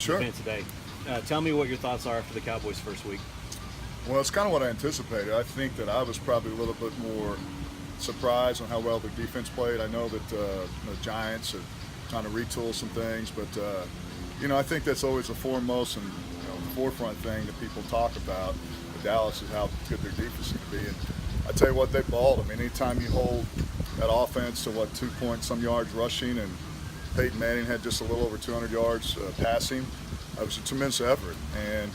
Sure. event today. Tell me what your thoughts are after the Cowboys' first week. Well, it's kind of what I anticipated. I think that I was probably a little bit more surprised on how well their defense played. I know that the Giants are trying to retool some things, but I think that's always the foremost and forefront thing that people talk about with Dallas is how good their defense is going to be. And I tell you what, they balled. I mean, anytime you hold that offense to 2 point some yards rushing, and Peyton Manning had just a little over 200 yards passing, it was a tremendous effort. And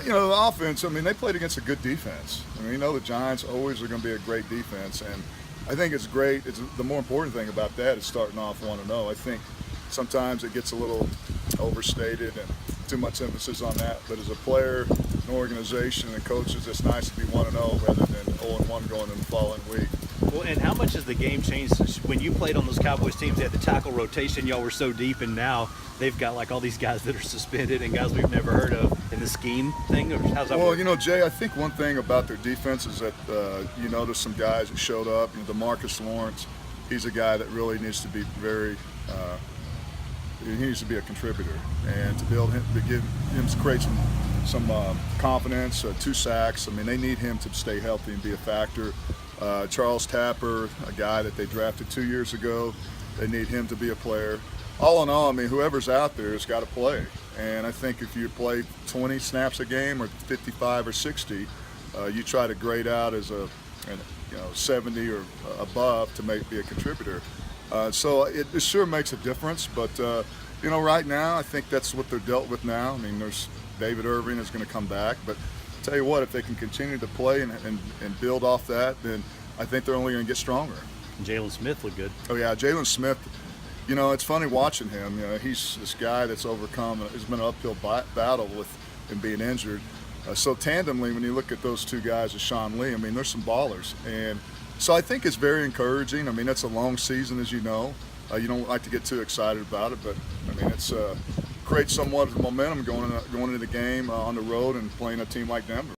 the offense, I mean, they played against a good defense. I mean, the Giants always are going to be a great defense, and I think it's great. The more important thing about that is starting off 1-0. I think sometimes it gets a little overstated and too much emphasis on that, but as a player, an organization, and coaches, it's nice to be 1-0 rather than 0-1 going in the following week. Well, and how much has the game changed since when you played on those Cowboys teams? They had the tackle rotation, y'all were so deep, and now they've got like all these guys that are suspended and guys we've never heard of in the scheme thing? Or how's that work? Jay, I think one thing about their defense is that there's some guys that showed up. DeMarcus Lawrence, he's a guy that really needs to be he needs to be a contributor, and to build him, to give him to create some confidence. 2 sacks. I mean, they need him to stay healthy and be a factor. Charles Tapper, a guy that they drafted 2 years ago, they need him to be a player. All in all, I mean, whoever's out there has got to play. And I think if you play 20 snaps a game or 55 or 60, you try to grade out as a 70 or above to be a contributor. So it sure makes a difference, but right now I think that's what they're dealt with now. I mean, there's David Irving is going to come back, but I'll tell you what, if they can continue to play and build off that, then I think they're only going to get stronger. Jalen Smith looked good. Oh yeah, Jalen Smith. It's funny watching him. He's this guy that's overcome. It's been an uphill battle with him being injured. So tandemly, when you look at those 2 guys, with Sean Lee, I mean, there's some ballers, and so I think it's very encouraging. I mean, it's a long season, as you know. You don't like to get too excited about it, but I mean, it's creates somewhat of momentum going into the game on the road and playing a team like Denver.